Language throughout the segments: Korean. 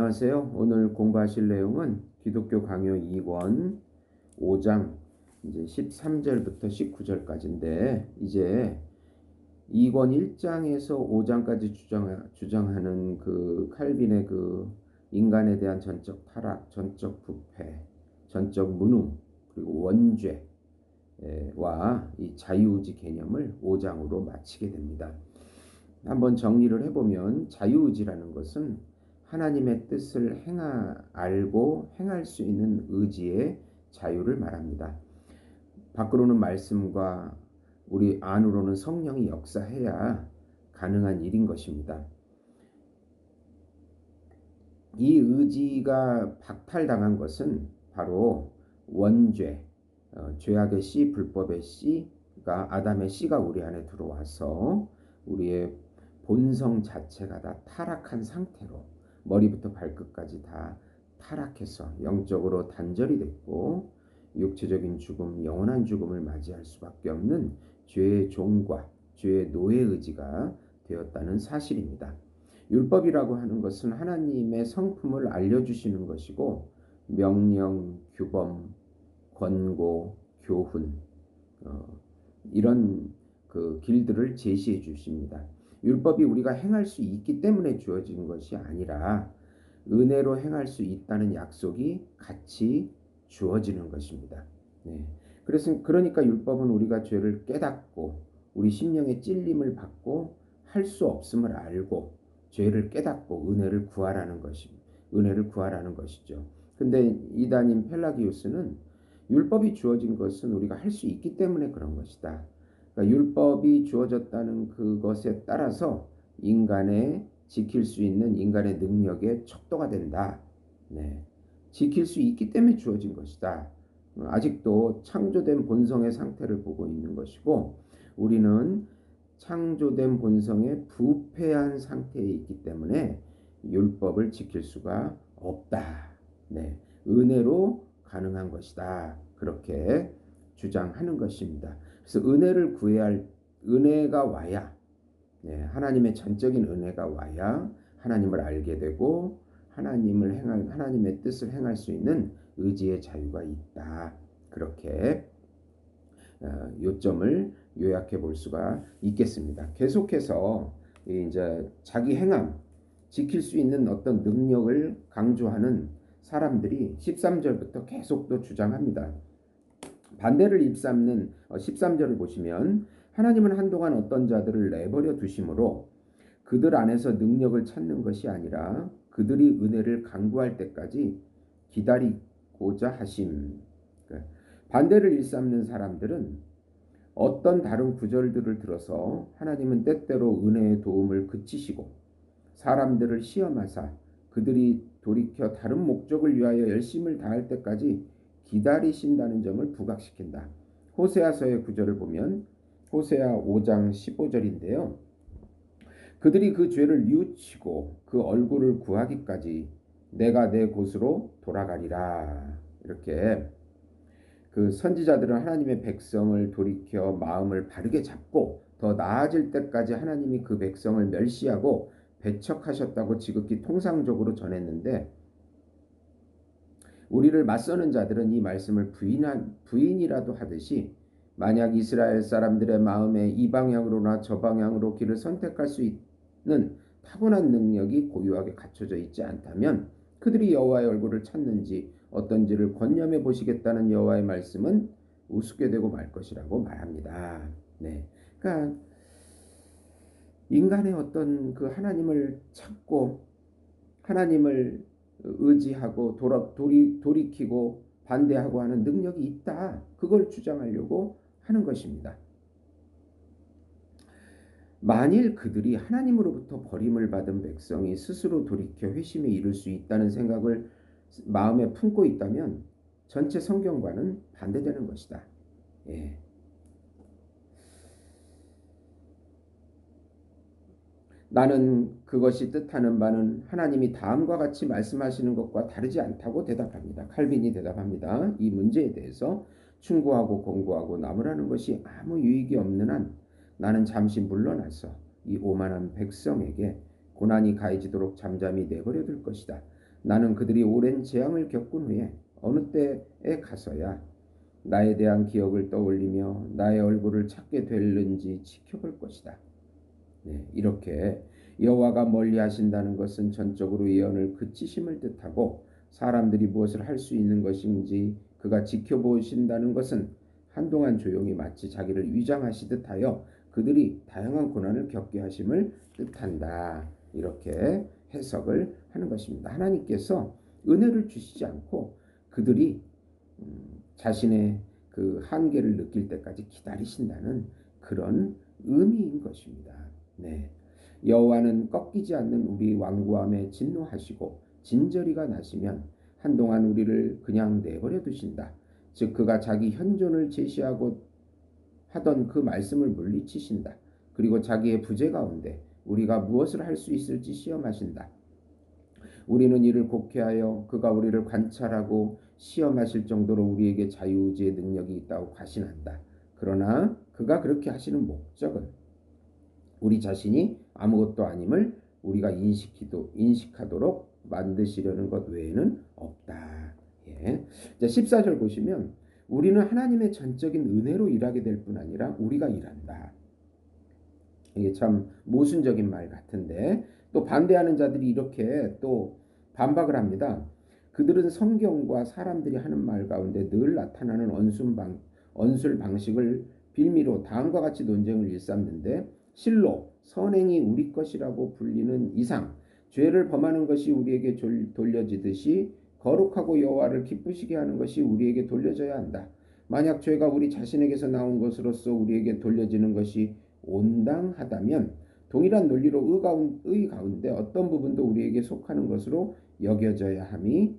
안녕하세요. 오늘 공부하실 내용은 기독교 강요 2권 5장 이제 13절부터 19절까지인데 이제 2권 1장에서 5장까지 주장하는 그 칼빈의 그 인간에 대한 전적 타락, 전적 부패, 전적 무능, 그리고 원죄와 이 자유의지 개념을 5장으로 마치게 됩니다. 한번 정리를 해보면 자유의지라는 것은 하나님의 뜻을 알고 행할 수 있는 의지의 자유를 말합니다. 밖으로는 말씀과 우리 안으로는 성령이 역사해야 가능한 일인 것입니다. 이 의지가 박탈당한 것은 바로 원죄, 죄악의 씨, 불법의 씨가 아담의 씨가 우리 안에 들어와서 우리의 본성 자체가 다 타락한 상태로 머리부터 발끝까지 다 타락해서 영적으로 단절이 됐고 육체적인 죽음, 영원한 죽음을 맞이할 수밖에 없는 죄의 종과 죄의 노예 의지가 되었다는 사실입니다. 율법이라고 하는 것은 하나님의 성품을 알려주시는 것이고 명령, 규범, 권고, 교훈 이런 그 길들을 제시해 주십니다. 율법이 우리가 행할 수 있기 때문에 주어진 것이 아니라 은혜로 행할 수 있다는 약속이 같이 주어지는 것입니다. 네. 그러니까 율법은 우리가 죄를 깨닫고 우리 심령의 찔림을 받고 할 수 없음을 알고 죄를 깨닫고 은혜를 구하라는 것이죠. 근데 이단인 펠라기우스는 율법이 주어진 것은 우리가 할 수 있기 때문에 그런 것이다. 그러니까 율법이 주어졌다는 그것에 따라서 인간의 지킬 수 있는 인간의 능력의 척도가 된다. 네. 지킬 수 있기 때문에 주어진 것이다. 아직도 창조된 본성의 상태를 보고 있는 것이고 우리는 창조된 본성의 부패한 상태에 있기 때문에 율법을 지킬 수가 없다. 네. 은혜로 가능한 것이다. 그렇게 주장하는 것입니다. 그래서 은혜가 와야 하나님의 전적인 은혜가 와야 하나님을 알게 되고 하나님의 뜻을 행할 수 있는 의지의 자유가 있다. 그렇게 요점을 요약해 볼 수가 있겠습니다. 계속해서 이제 자기 행함, 지킬 수 있는 어떤 능력을 강조하는 사람들이 13절부터 계속 또 주장합니다. 반대를 입삼는 13절을 보시면 하나님은 한동안 어떤 자들을 내버려 두심으로 그들 안에서 능력을 찾는 것이 아니라 그들이 은혜를 간구할 때까지 기다리고자 하심. 반대를 일삼는 사람들은 어떤 다른 구절들을 들어서 하나님은 때때로 은혜의 도움을 그치시고 사람들을 시험하사 그들이 돌이켜 다른 목적을 위하여 열심을 다할 때까지 기다리신다는 점을 부각시킨다. 호세아서의 구절을 보면 호세아 5장 15절인데요. 그들이 그 죄를 뉘우치고 그 얼굴을 구하기까지 내가 내 곳으로 돌아가리라. 이렇게 그 선지자들은 하나님의 백성을 돌이켜 마음을 바르게 잡고 더 나아질 때까지 하나님이 그 백성을 멸시하고 배척하셨다고 지극히 통상적으로 전했는데 우리를 맞서는 자들은 이 말씀을 부인이라도 하듯이 만약 이스라엘 사람들의 마음에 이 방향으로나 저 방향으로 길을 선택할 수 있는 타고난 능력이 고유하게 갖춰져 있지 않다면 그들이 여호와의 얼굴을 찾는지 어떤지를 권념해 보시겠다는 여호와의 말씀은 우습게 되고 말 것이라고 말합니다. 네, 그러니까 인간의 어떤 그 하나님을 찾고 하나님을 의지하고 돌이키고 반대하고 하는 능력이 있다. 그걸 주장하려고 하는 것입니다. 만일 그들이 하나님으로부터 버림을 받은 백성이 스스로 돌이켜 회심에 이를 수 있다는 생각을 마음에 품고 있다면 전체 성경과는 반대되는 것이다. 예. 나는 그것이 뜻하는 바는 하나님이 다음과 같이 말씀하시는 것과 다르지 않다고 대답합니다. 칼빈이 대답합니다. 이 문제에 대해서 충고하고 공고하고 나무라는 것이 아무 유익이 없는 한 나는 잠시 물러나서 이 오만한 백성에게 고난이 가해지도록 잠잠히 내버려 둘 것이다. 나는 그들이 오랜 재앙을 겪은 후에 어느 때에 가서야 나에 대한 기억을 떠올리며 나의 얼굴을 찾게 될는지 지켜볼 것이다. 네, 이렇게 여호와가 멀리 하신다는 것은 전적으로 예언을 그치심을 뜻하고 사람들이 무엇을 할 수 있는 것인지 그가 지켜보신다는 것은 한동안 조용히 마치 자기를 위장하시듯 하여 그들이 다양한 고난을 겪게 하심을 뜻한다. 이렇게 해석을 하는 것입니다. 하나님께서 은혜를 주시지 않고 그들이 자신의 그 한계를 느낄 때까지 기다리신다는 그런 의미인 것입니다. 네. 여호와는 꺾이지 않는 우리 완고함에 진노하시고 진저리가 나시면 한동안 우리를 그냥 내버려 두신다. 즉 그가 자기 현존을 제시하고 하던 그 말씀을 물리치신다. 그리고 자기의 부재 가운데 우리가 무엇을 할 수 있을지 시험하신다. 우리는 이를 곡해하여 그가 우리를 관찰하고 시험하실 정도로 우리에게 자유의지의 능력이 있다고 과신한다. 그러나 그가 그렇게 하시는 목적은 우리 자신이 아무것도 아님을 우리가 인식하도록 만드시려는 것 외에는 없다. 예. 자, 14절 보시면 우리는 하나님의 전적인 은혜로 일하게 될 뿐 아니라 우리가 일한다. 이게 참 모순적인 말 같은데 또 반대하는 자들이 이렇게 또 반박을 합니다. 그들은 성경과 사람들이 하는 말 가운데 늘 나타나는 언술 방식을 빌미로 다음과 같이 논쟁을 일삼는데 실로 선행이 우리 것이라고 불리는 이상 죄를 범하는 것이 우리에게 돌려지듯이 거룩하고 여호와를 기쁘시게 하는 것이 우리에게 돌려져야 한다. 만약 죄가 우리 자신에게서 나온 것으로서 우리에게 돌려지는 것이 온당하다면 동일한 논리로 의 가운데 어떤 부분도 우리에게 속하는 것으로 여겨져야 함이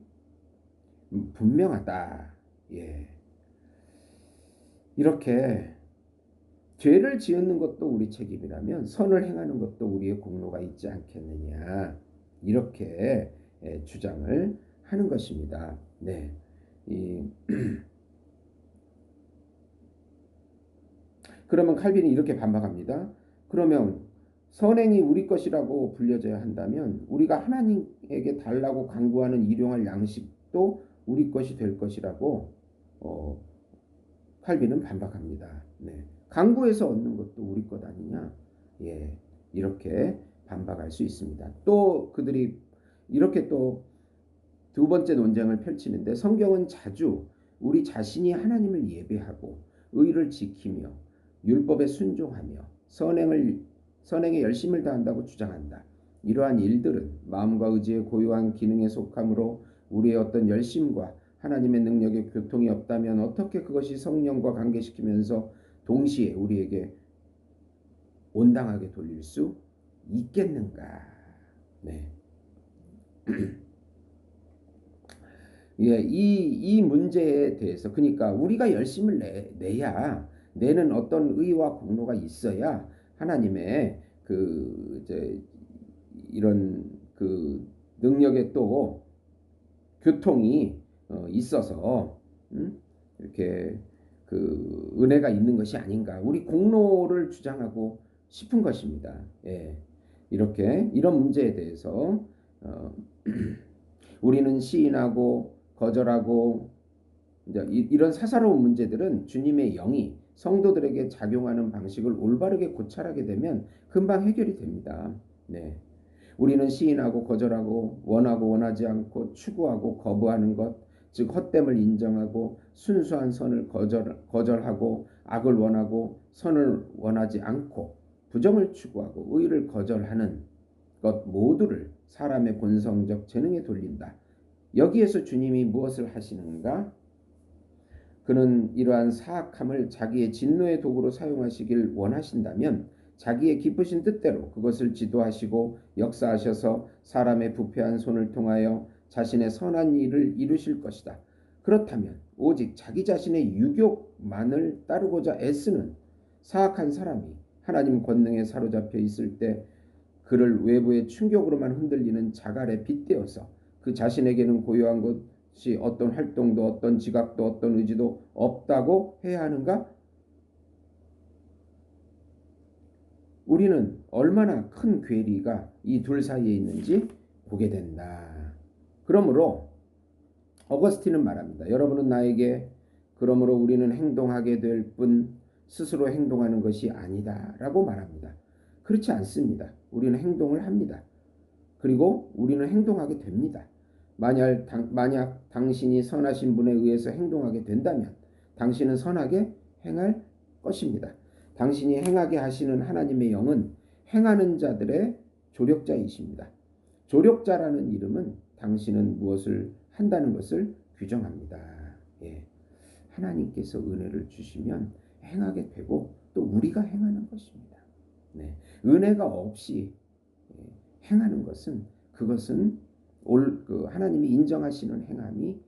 분명하다. 예. 이렇게 죄를 지었는 것도 우리 책임이라면 선을 행하는 것도 우리의 공로가 있지 않겠느냐. 이렇게 주장을 하는 것입니다. 네. 그러면 칼빈이 이렇게 반박합니다. 그러면 선행이 우리 것이라고 불려져야 한다면 우리가 하나님에게 달라고 간구하는 일용할 양식도 우리 것이 될 것이라고 칼빈은 반박합니다. 네. 간구해서 얻는 것도 우리 것 아니냐? 예, 이렇게 반박할 수 있습니다. 또 그들이 이렇게 또 두 번째 논쟁을 펼치는데 성경은 자주 우리 자신이 하나님을 예배하고 의를 지키며 율법에 순종하며 선행에 열심을 다한다고 주장한다. 이러한 일들은 마음과 의지의 고유한 기능에 속하므로 우리의 어떤 열심과 하나님의 능력에 교통이 없다면 어떻게 그것이 성령과 관계시키면서 동시에 우리에게 온당하게 돌릴 수 있겠는가? 네. 예, 이 문제에 대해서 그러니까 우리가 열심을 내야 내는 어떤 의와 공로가 있어야 하나님의 그 이제 이런 그 능력에 또 교통이 있어서 이렇게 그 은혜가 있는 것이 아닌가. 우리 공로를 주장하고 싶은 것입니다. 예. 이렇게 이런 문제에 대해서 우리는 시인하고 거절하고 이제 이런 사사로운 문제들은 주님의 영이 성도들에게 작용하는 방식을 올바르게 고찰하게 되면 금방 해결이 됩니다. 네. 우리는 시인하고 거절하고 원하고 원하지 않고 추구하고 거부하는 것, 즉 헛됨을 인정하고 순수한 선을 거절하고 악을 원하고 선을 원하지 않고 부정을 추구하고 의를 거절하는 것 모두를 사람의 본성적 재능에 돌린다. 여기에서 주님이 무엇을 하시는가? 그는 이러한 사악함을 자기의 진노의 도구로 사용하시길 원하신다면 자기의 기쁘신 뜻대로 그것을 지도하시고 역사하셔서 사람의 부패한 손을 통하여 자신의 선한 일을 이루실 것이다. 그렇다면 오직 자기 자신의 유욕만을 따르고자 애쓰는 사악한 사람이 하나님 권능에 사로잡혀 있을 때 그를 외부의 충격으로만 흔들리는 자갈에 빗대어서 그 자신에게는 고요한 것이 어떤 활동도 어떤 지각도 어떤 의지도 없다고 해야 하는가? 우리는 얼마나 큰 괴리가 이 둘 사이에 있는지 보게 된다. 그러므로 어거스틴은 말합니다. 여러분은 나에게 그러므로 우리는 행동하게 될 뿐 스스로 행동하는 것이 아니다 라고 말합니다. 그렇지 않습니다. 우리는 행동을 합니다. 그리고 우리는 행동하게 됩니다. 만약 당신이 선하신 분에 의해서 행동하게 된다면 당신은 선하게 행할 것입니다. 당신이 행하게 하시는 하나님의 영은 행하는 자들의 조력자이십니다. 조력자라는 이름은 당신은 무엇을 한다는 것을 규정합니다. 예. 하나님께서 은혜를 주시면 행하게 되고 또 우리가 행하는 것입니다. 네. 은혜가 없이 행하는 것은 그것은 하나님이 인정하시는 행함이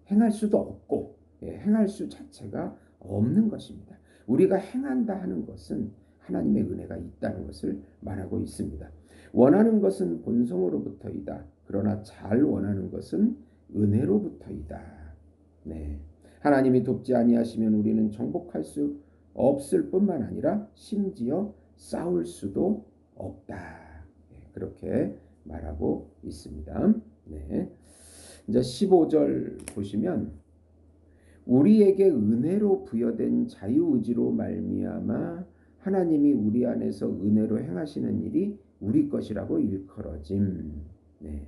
행할 수도 없고 행할 수 자체가 없는 것입니다. 우리가 행한다 하는 것은 하나님의 은혜가 있다는 것을 말하고 있습니다. 원하는 것은 본성으로부터이다. 그러나 잘 원하는 것은 은혜로부터이다. 네. 하나님이 돕지 아니하시면 우리는 정복할 수 없을 뿐만 아니라 심지어 싸울 수도 없다. 그렇게 말하고 있습니다. 네. 이제 15절 보시면 우리에게 은혜로 부여된 자유의지로 말미암아 하나님이 우리 안에서 은혜로 행하시는 일이 우리 것이라고 일컬어짐. 네.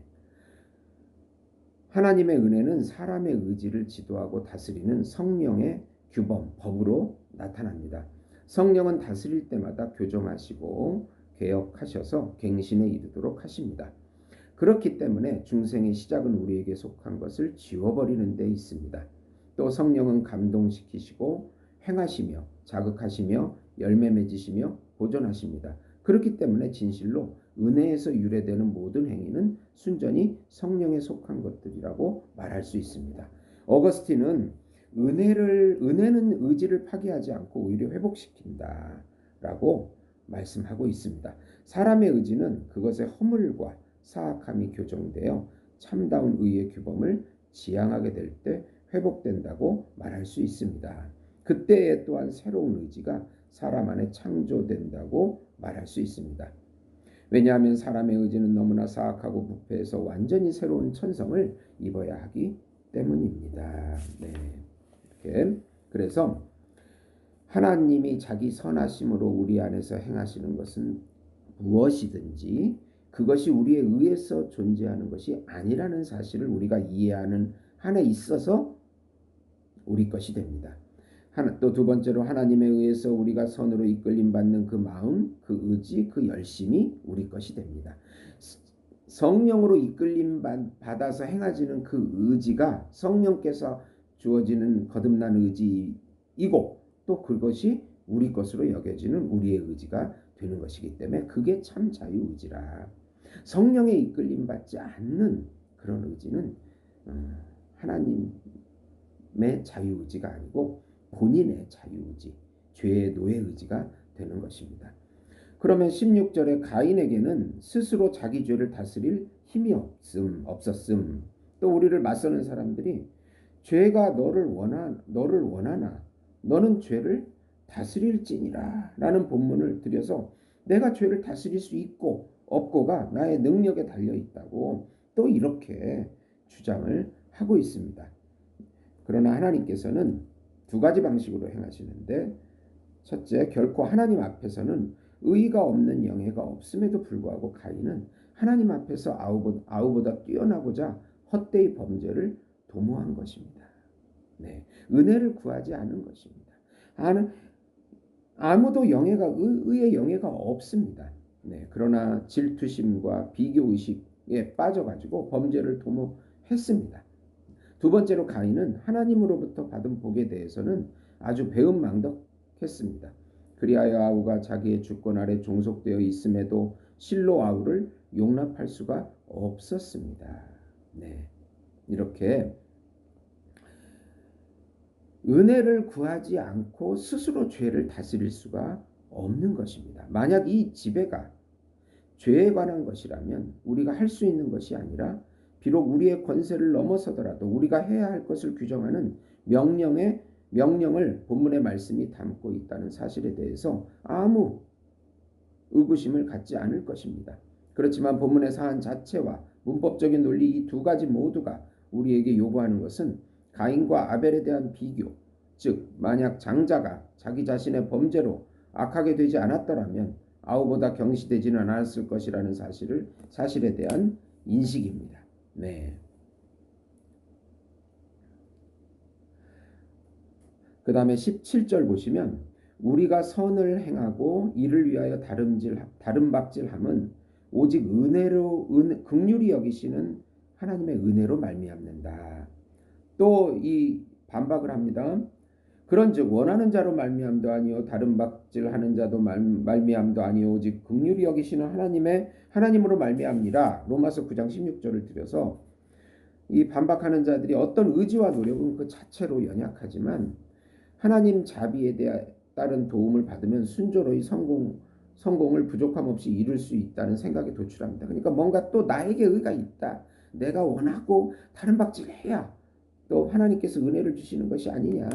하나님의 은혜는 사람의 의지를 지도하고 다스리는 성령의 규범, 법으로 나타납니다. 성령은 다스릴 때마다 교정하시고 개혁하셔서 갱신에 이르도록 하십니다. 그렇기 때문에 중생의 시작은 우리에게 속한 것을 지워버리는 데 있습니다. 또 성령은 감동시키시고 행하시며 자극하시며 열매 맺으시며 보존하십니다. 그렇기 때문에 진실로 은혜에서 유래되는 모든 행위는 순전히 성령에 속한 것들이라고 말할 수 있습니다. 어거스틴은 은혜는 의지를 파괴하지 않고 오히려 회복시킨다라고 말씀하고 있습니다. 사람의 의지는 그것의 허물과 사악함이 교정되어 참다운 의의 규범을 지향하게 될 때 회복된다고 말할 수 있습니다. 그때에 또한 새로운 의지가 사람 안에 창조된다고 말할 수 있습니다. 왜냐하면 사람의 의지는 너무나 사악하고 부패해서 완전히 새로운 천성을 입어야 하기 때문입니다. 네. 이렇게 그래서 하나님이 자기 선하심으로 우리 안에서 행하시는 것은 무엇이든지 그것이 우리에 의해서 존재하는 것이 아니라는 사실을 우리가 이해하는 한에 있어서 우리 것이 됩니다. 또 두 번째로 하나님에 의해서 우리가 선으로 이끌림 받는 그 마음, 그 의지, 그 열심이 우리 것이 됩니다. 성령으로 이끌림 받아서 행하지는 그 의지가 성령께서 주어지는 거듭난 의지이고 또 그것이 우리 것으로 여겨지는 우리의 의지가 되는 것이기 때문에 그게 참 자유의지라. 성령에 이끌림 받지 않는 그런 의지는 하나님의 자유의지가 아니고 본인의 자유의지, 죄의 노예의지가 되는 것입니다. 그러면 16절에 가인에게는 스스로 자기 죄를 다스릴 힘이 없었음. 또 우리를 맞서는 사람들이 죄가 너를 원하나 너는 죄를 다스릴지니라 라는 본문을 들여서 내가 죄를 다스릴 수 있고 없고가 나의 능력에 달려 있다고 또 이렇게 주장을 하고 있습니다. 그러나 하나님께서는 두 가지 방식으로 행하시는데 첫째, 결코 하나님 앞에서는 의의가 없는 영예가 없음에도 불구하고 가인은 하나님 앞에서 아우보다 뛰어나고자 헛되이 범죄를 도모한 것입니다. 네, 은혜를 구하지 않은 것입니다. 아무도 의의 영예가 없습니다. 네, 그러나 질투심과 비교의식에 빠져가지고 범죄를 도모했습니다. 두 번째로 가인은 하나님으로부터 받은 복에 대해서는 아주 배은망덕했습니다. 그리하여 아우가 자기의 주권 아래 종속되어 있음에도 실로 아우를 용납할 수가 없었습니다. 네, 이렇게 은혜를 구하지 않고 스스로 죄를 다스릴 수가 없는 것입니다. 만약 이 지배가 죄에 관한 것이라면 우리가 할 수 있는 것이 아니라 비록 우리의 권세를 넘어서더라도 우리가 해야 할 것을 규정하는 명령을 본문의 말씀이 담고 있다는 사실에 대해서 아무 의구심을 갖지 않을 것입니다. 그렇지만 본문의 사안 자체와 문법적인 논리 이 두 가지 모두가 우리에게 요구하는 것은 가인과 아벨에 대한 비교, 즉 만약 장자가 자기 자신의 범죄로 악하게 되지 않았더라면 아우보다 경시되지는 않았을 것이라는 사실에 대한 인식입니다. 네. 그 다음에 17절 보시면 우리가 선을 행하고 이를 위하여 다름박질함은 오직 긍휼히 여기시는 하나님의 은혜로 말미암는다. 또 이 반박을 합니다. 그런즉 원하는 자로 말미암도 아니요 다름박질하는 자도 말미암도 아니요 오직 긍휼히 여기시는 하나님으로 말미암니라. 로마서 9장 16절을 들여서 이 반박하는 자들이 어떤 의지와 노력은 그 자체로 연약하지만 하나님 자비에 따른 도움을 받으면 순조로이 성공을 부족함 없이 이룰 수 있다는 생각에 도출합니다. 그러니까 뭔가 또 나에게 의가 있다. 내가 원하고 다른 박질해야 또 하나님께서 은혜를 주시는 것이 아니냐.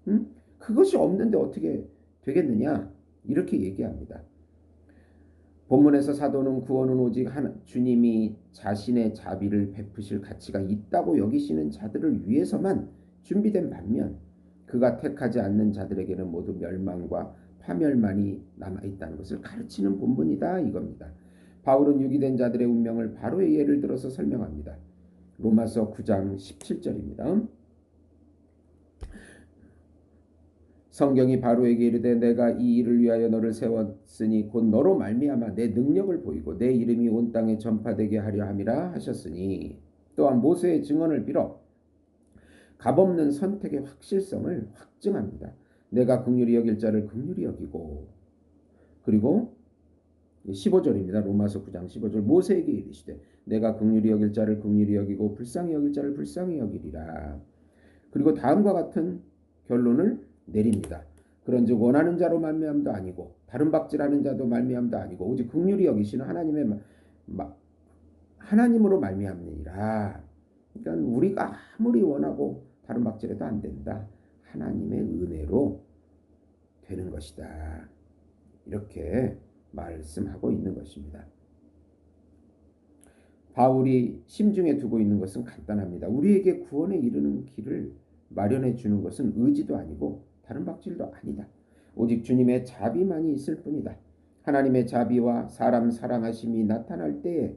응? 그것이 없는데 어떻게 되겠느냐. 이렇게 얘기합니다. 본문에서 사도는 구원은 오직 주님이 자신의 자비를 베푸실 가치가 있다고 여기시는 자들을 위해서만 준비된 반면 그가 택하지 않는 자들에게는 모두 멸망과 파멸만이 남아있다는 것을 가르치는 본문이다 이겁니다. 바울은 유기된 자들의 운명을 바로의 예를 들어서 설명합니다. 로마서 9장 17절입니다. 성경이 바로에게 이르되 내가 이 일을 위하여 너를 세웠으니 곧 너로 말미암아 내 능력을 보이고 내 이름이 온 땅에 전파되게 하려 함이라 하셨으니 또한 모세의 증언을 빌어 값없는 선택의 확실성을 확증합니다. 내가 긍휼히 여길 자를 긍휼히 여기고 그리고 15절입니다. 로마서 9장 15절 모세에게 이르시되 내가 긍휼히 여길 자를 긍휼히 여기고 불쌍히 여길 자를 불쌍히 여기리라. 그리고 다음과 같은 결론을 내립니다. 그런즉 원하는 자로 말미암도 아니고 다른 박질하는 자도 말미암도 아니고 오직 긍휼히 여기시는 하나님으로 말미암느니라. 그러니까 우리가 아무리 원하고 다른 박질해도 안 된다. 하나님의 은혜로 되는 것이다. 이렇게 말씀하고 있는 것입니다. 바울이 심중에 두고 있는 것은 간단합니다. 우리에게 구원에 이르는 길을 마련해 주는 것은 의지도 아니고 다른 박질도 아니다. 오직 주님의 자비만이 있을 뿐이다. 하나님의 자비와 사람 사랑하심이 나타날 때에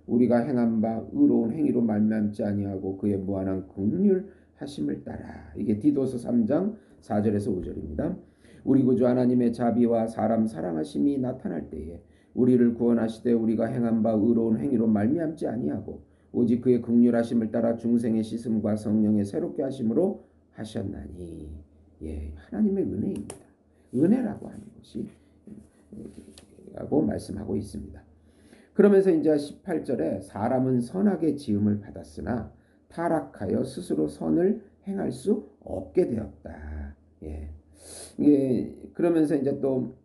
우리가 행한 바 의로운 행위로 말미암지 아니하고 그의 무한한 긍휼하심을 따라. 이게 디도서 3장 4절에서 5절입니다. 우리 구주 하나님의 자비와 사람 사랑하심이 나타날 때에 우리를 구원하시되 우리가 행한 바 의로운 행위로 말미암지 아니하고 오직 그의 긍휼하심을 따라 중생의 씻음과 성령의 새롭게 하심으로 하셨나니. 예, 하나님의 은혜입니다. 은혜라고 하는 것이 라고 말씀하고 있습니다. 그러면서 이제 18절에 사람은 선하게 지음을 받았으나 타락하여 스스로 선을 행할 수 없게 되었다. 예. 그러면서 이제 또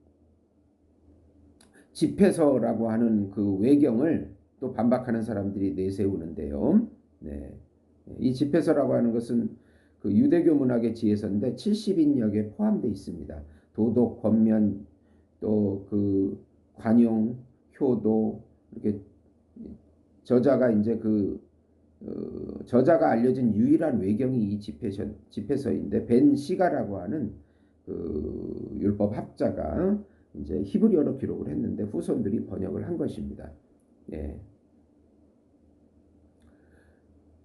집회서라고 하는 그 외경을 또 반박하는 사람들이 내세우는데요. 네. 이 집회서라고 하는 것은 그 유대교 문학의 지혜서인데 70인역에 포함되어 있습니다. 도덕, 권면, 또 그 관용, 효도 이렇게 저자가 이제 저자가 알려진 유일한 외경이 이 집회서인데 벤 시가라고 하는 그 율법 학자가 이제 히브리어로 기록을 했는데 후손들이 번역을 한 것입니다. 예.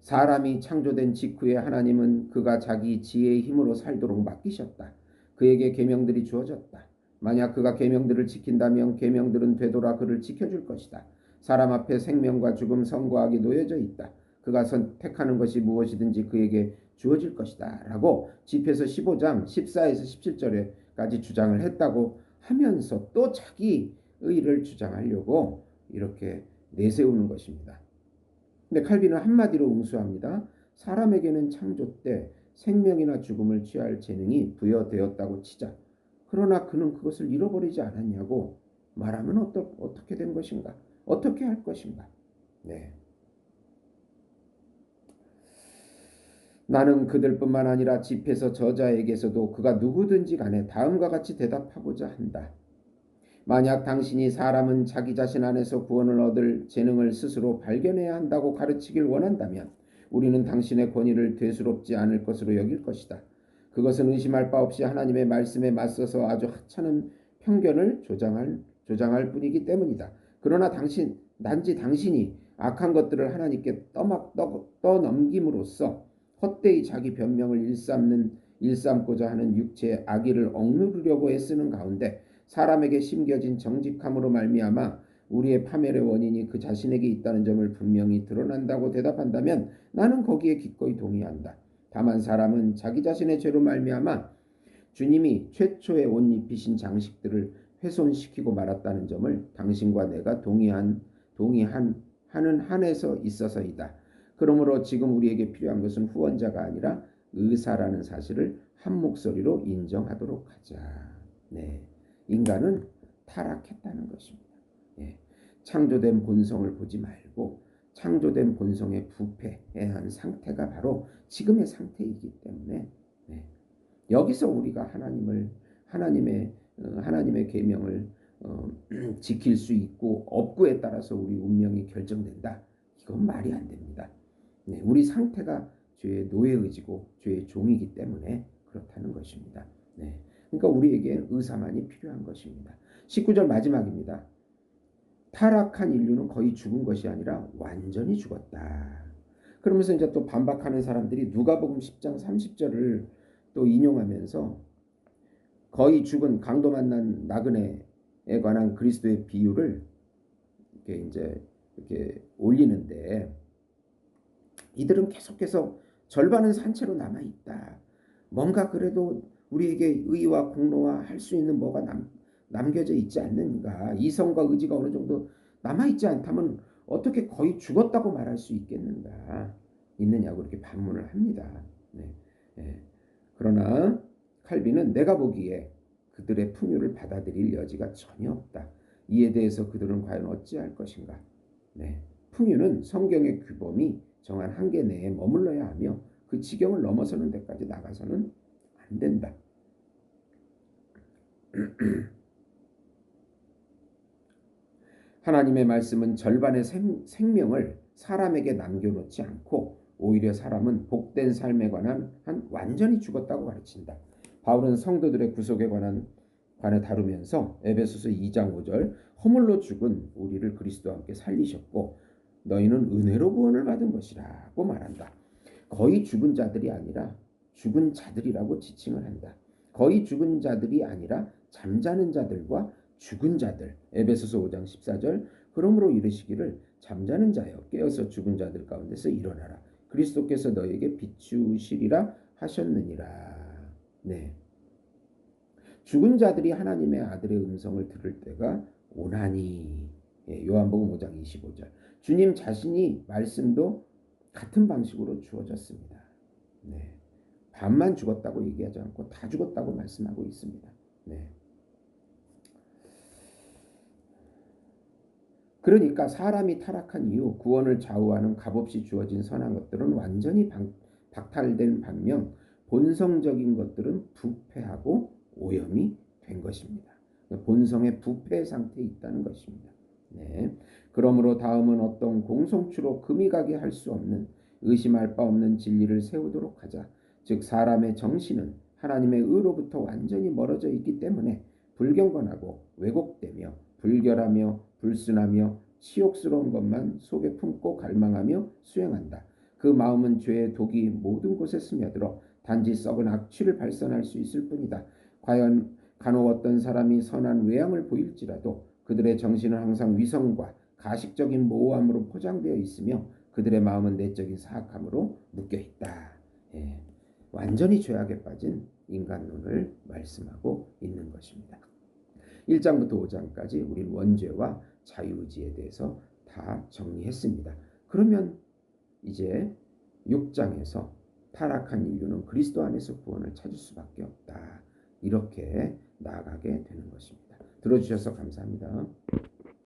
사람이 창조된 직후에 하나님은 그가 자기 지혜의 힘으로 살도록 맡기셨다. 그에게 계명들이 주어졌다. 만약 그가 계명들을 지킨다면 계명들은 되돌아 그를 지켜줄 것이다. 사람 앞에 생명과 죽음, 선과 악이 놓여져 있다. 그가 선택하는 것이 무엇이든지 그에게 주어질 것이다. 라고 집회서 15장 14에서 17절에까지 주장을 했다고 하면서 또 자기 의를 주장하려고 이렇게 내세우는 것입니다. 근데 칼빈은 한마디로 응수합니다. 사람에게는 창조 때 생명이나 죽음을 취할 재능이 부여되었다고 치자. 그러나 그는 그것을 잃어버리지 않았냐고 말하면 어떻게 된 것인가? 어떻게 할 것인가? 네. 나는 그들뿐만 아니라 집회서 저자에게서도 그가 누구든지 간에 다음과 같이 대답하고자 한다. 만약 당신이 사람은 자기 자신 안에서 구원을 얻을 재능을 스스로 발견해야 한다고 가르치길 원한다면 우리는 당신의 권위를 되스럽지 않을 것으로 여길 것이다. 그것은 의심할 바 없이 하나님의 말씀에 맞서서 아주 하찮은 편견을 조장할 뿐이기 때문이다. 그러나 단지 당신이 악한 것들을 하나님께 떠넘김으로써 헛되이 자기 변명을 일삼고자 하는 육체의 악의를 억누르려고 애쓰는 가운데 사람에게 심겨진 정직함으로 말미암아 우리의 파멸의 원인이 그 자신에게 있다는 점을 분명히 드러난다고 대답한다면 나는 거기에 기꺼이 동의한다. 다만 사람은 자기 자신의 죄로 말미암아 주님이 최초의 옷 입히신 장식들을 훼손시키고 말았다는 점을 당신과 내가 동의하는 한에서 있어서이다. 그러므로 지금 우리에게 필요한 것은 후원자가 아니라 의사라는 사실을 한 목소리로 인정하도록 하자. 네, 인간은 타락했다는 것입니다. 예, 창조된 본성을 보지 말고 창조된 본성의 부패한 상태가 바로 지금의 상태이기 때문에 여기서 우리가 하나님의 계명을 지킬 수 있고 없고에 따라서 우리 운명이 결정된다. 이건 말이 안 됩니다. 우리 상태가 죄의 노예의지고 죄의 종이기 때문에 그렇다는 것입니다. 그러니까 우리에게 의사만이 필요한 것입니다. 19절 마지막입니다. 타락한 인류는 거의 죽은 것이 아니라 완전히 죽었다. 그러면서 이제 또 반박하는 사람들이 누가복음 10장 30절을 또 인용하면서 거의 죽은 강도 만난 나그네에 관한 그리스도의 비유를 이렇게 올리는데 이들은 계속해서 절반은 산채로 남아있다. 뭔가 그래도 우리에게 의와 공로와 할 수 있는 뭐가 남겨져 있지 않는가. 이성과 의지가 어느 정도 남아있지 않다면 어떻게 거의 죽었다고 말할 수 있느냐고 이렇게 반문을 합니다. 그러나 칼빈은 내가 보기에 그들의 풍요를 받아들일 여지가 전혀 없다. 이에 대해서 그들은 과연 어찌할 것인가. 풍요는 성경의 규범이 정한 한계 내에 머물러야 하며 그 지경을 넘어서는 데까지 나가서는 안 된다. 하나님의 말씀은 절반의 생명을 사람에게 남겨놓지 않고 오히려 사람은 복된 삶에 관한 완전히 죽었다고 가르친다. 바울은 성도들의 구속에 관해 다루면서 에베소서 2장 5절 허물로 죽은 우리를 그리스도와 함께 살리셨고 너희는 은혜로 구원을 받은 것이라고 말한다. 거의 죽은 자들이 아니라 죽은 자들이라고 지칭을 한다. 거의 죽은 자들이 아니라 잠자는 자들과 죽은 자들. 에베소서 5장 14절 그러므로 이르시기를 잠자는 자여 깨어서 죽은 자들 가운데서 일어나라. 그리스도께서 너에게 비추시리라 하셨느니라. 죽은 자들이 하나님의 아들의 음성을 들을 때가 오나니. 요한복음 5장 25절. 주님 자신이 말씀도 같은 방식으로 주어졌습니다. 반만 죽었다고 얘기하지 않고 다 죽었다고 말씀하고 있습니다. 그러니까 사람이 타락한 이후 구원을 좌우하는 값없이 주어진 선한 것들은 완전히 박탈된 반면 본성적인 것들은 부패하고 오염이 된 것입니다. 본성의 부패 상태에 있다는 것입니다. 그러므로 다음은 어떤 공송추로 금이 가게 할 수 없는 의심할 바 없는 진리를 세우도록 하자. 즉 사람의 정신은 하나님의 의로부터 완전히 멀어져 있기 때문에 불경건하고 왜곡되며 불결하며 불순하며 치욕스러운 것만 속에 품고 갈망하며 수행한다. 그 마음은 죄의 독이 모든 곳에 스며들어 단지 썩은 악취를 발산할 수 있을 뿐이다. 과연 간혹 어떤 사람이 선한 외양을 보일지라도 그들의 정신은 항상 위선과 가식적인 모호함으로 포장되어 있으며 그들의 마음은 내적인 사악함으로 묶여있다. 완전히 죄악에 빠진 인간론을 말씀하고 있는 것입니다. 1장부터 5장까지 우린 원죄와 자유의지에 대해서 다 정리했습니다. 그러면 이제 6장에서 타락한 인류는 그리스도 안에서 구원을 찾을 수밖에 없다. 이렇게 나아가게 되는 것입니다. 들어주셔서 감사합니다.